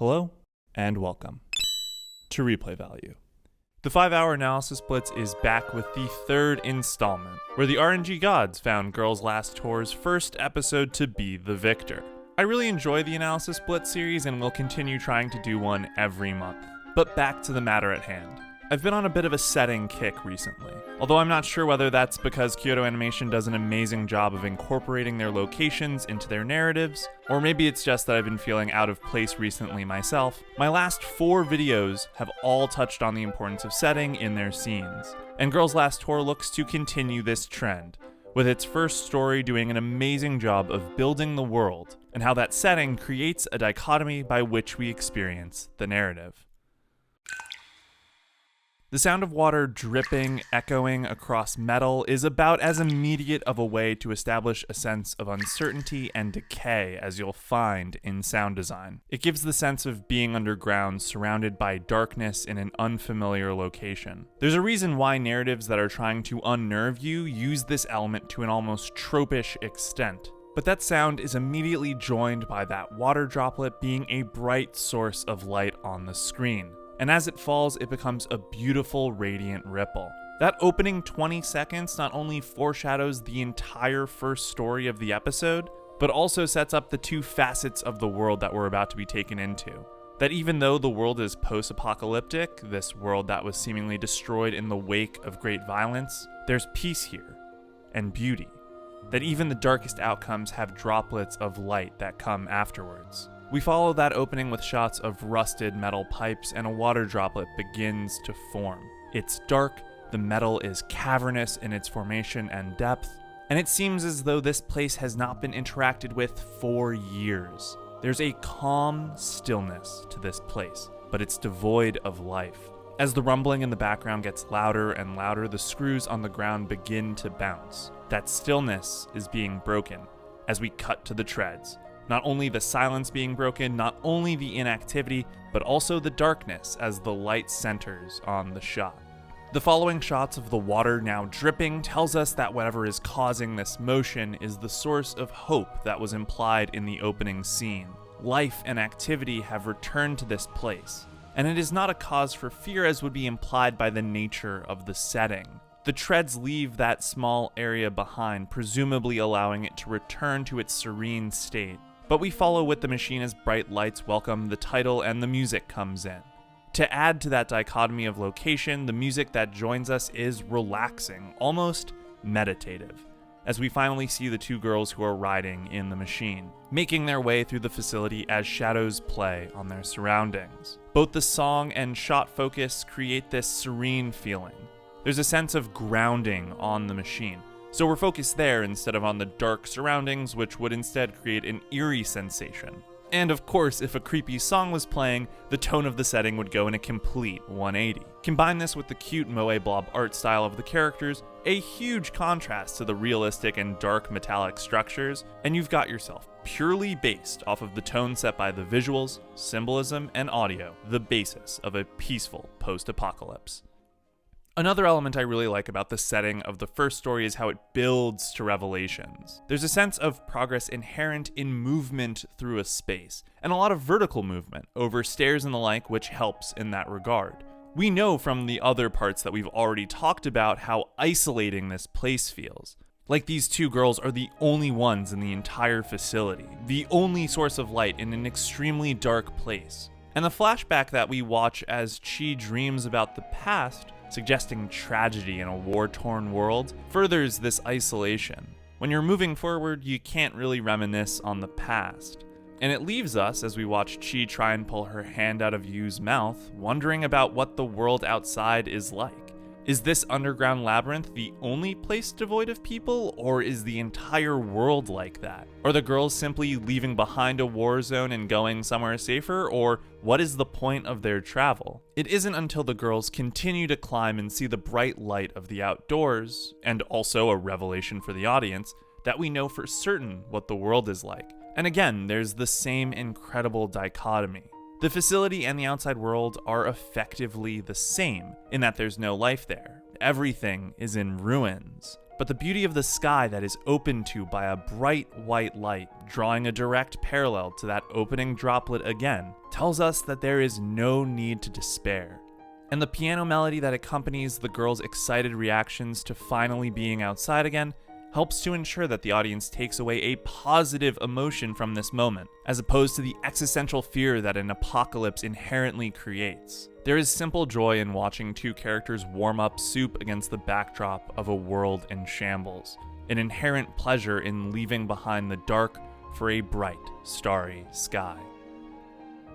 Hello, and welcome to Replay Value. The 5-hour analysis blitz is back with the third installment, where the RNG gods found Girls' Last Tour's first episode to be the victor. I really enjoy the analysis blitz series and will continue trying to do one every month. But back to the matter at hand. I've been on a bit of a setting kick recently, although I'm not sure whether that's because Kyoto Animation does an amazing job of incorporating their locations into their narratives, or maybe it's just that I've been feeling out of place recently myself. My last 4 videos have all touched on the importance of setting in their scenes, and Girls' Last Tour looks to continue this trend, with its first story doing an amazing job of building the world, and how that setting creates a dichotomy by which we experience the narrative. The sound of water dripping, echoing across metal is about as immediate of a way to establish a sense of uncertainty and decay as you'll find in sound design. It gives the sense of being underground, surrounded by darkness in an unfamiliar location. There's a reason why narratives that are trying to unnerve you use this element to an almost tropish extent. But that sound is immediately joined by that water droplet being a bright source of light on the screen. And as it falls, it becomes a beautiful, radiant ripple. That opening 20 seconds not only foreshadows the entire first story of the episode, but also sets up the 2 facets of the world that we're about to be taken into. That even though the world is post-apocalyptic, this world that was seemingly destroyed in the wake of great violence, there's peace here, and beauty. That even the darkest outcomes have droplets of light that come afterwards. We follow that opening with shots of rusted metal pipes, and a water droplet begins to form. It's dark, the metal is cavernous in its formation and depth, and it seems as though this place has not been interacted with for years. There's a calm stillness to this place, but it's devoid of life. As the rumbling in the background gets louder and louder, the screws on the ground begin to bounce. That stillness is being broken as we cut to the treads. Not only the silence being broken, not only the inactivity, but also the darkness as the light centers on the shot. The following shots of the water now dripping tells us that whatever is causing this motion is the source of hope that was implied in the opening scene. Life and activity have returned to this place, and it is not a cause for fear as would be implied by the nature of the setting. The treads leave that small area behind, presumably allowing it to return to its serene state. But we follow with the machine as bright lights welcome the title and the music comes in. To add to that dichotomy of location, the music that joins us is relaxing, almost meditative, as we finally see the 2 girls who are riding in the machine, making their way through the facility as shadows play on their surroundings. Both the song and shot focus create this serene feeling. There's a sense of grounding on the machine. So we're focused there instead of on the dark surroundings, which would instead create an eerie sensation. And of course, if a creepy song was playing, the tone of the setting would go in a complete 180. Combine this with the cute moe blob art style of the characters, a huge contrast to the realistic and dark metallic structures, and you've got yourself, purely based off of the tone set by the visuals, symbolism, and audio, the basis of a peaceful post-apocalypse. Another element I really like about the setting of the first story is how it builds to revelations. There's a sense of progress inherent in movement through a space, and a lot of vertical movement over stairs and the like, which helps in that regard. We know from the other parts that we've already talked about how isolating this place feels. Like these 2 girls are the only ones in the entire facility, the only source of light in an extremely dark place. And the flashback that we watch as Chi dreams about the past, suggesting tragedy in a war-torn world, furthers this isolation. When you're moving forward, you can't really reminisce on the past. And it leaves us, as we watch Chi try and pull her hand out of Yu's mouth, wondering about what the world outside is like. Is this underground labyrinth the only place devoid of people, or is the entire world like that? Are the girls simply leaving behind a war zone and going somewhere safer, or what is the point of their travel? It isn't until the girls continue to climb and see the bright light of the outdoors, and also a revelation for the audience, that we know for certain what the world is like. And again, there's the same incredible dichotomy. The facility and the outside world are effectively the same, in that there's no life there. Everything is in ruins. but the beauty of the sky that is opened to by a bright white light, drawing a direct parallel to that opening droplet again, tells us that there is no need to despair. And the piano melody that accompanies the girls' excited reactions to finally being outside again helps to ensure that the audience takes away a positive emotion from this moment, as opposed to the existential fear that an apocalypse inherently creates. There is simple joy in watching two characters warm up soup against the backdrop of a world in shambles, an inherent pleasure in leaving behind the dark for a bright, starry sky.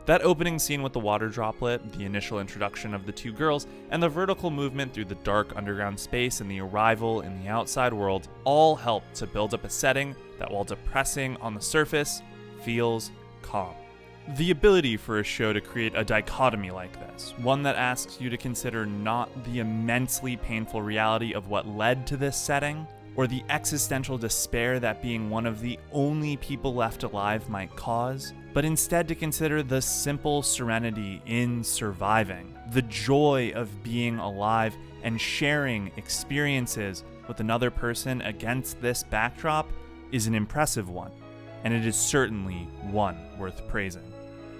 That opening scene with the water droplet, the initial introduction of the two girls, and the vertical movement through the dark underground space and the arrival in the outside world all help to build up a setting that, while depressing on the surface, feels calm. The ability for a show to create a dichotomy like this, one that asks you to consider not the immensely painful reality of what led to this setting, or the existential despair that being one of the only people left alive might cause, but instead to consider the simple serenity in surviving, the joy of being alive and sharing experiences with another person against this backdrop is an impressive one, and it is certainly one worth praising.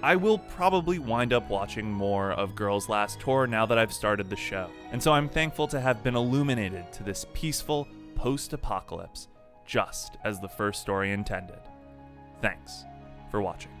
I will probably wind up watching more of Girls' Last Tour now that I've started the show, and so I'm thankful to have been illuminated to this peaceful post-apocalypse, just as the first story intended. Thanks for watching.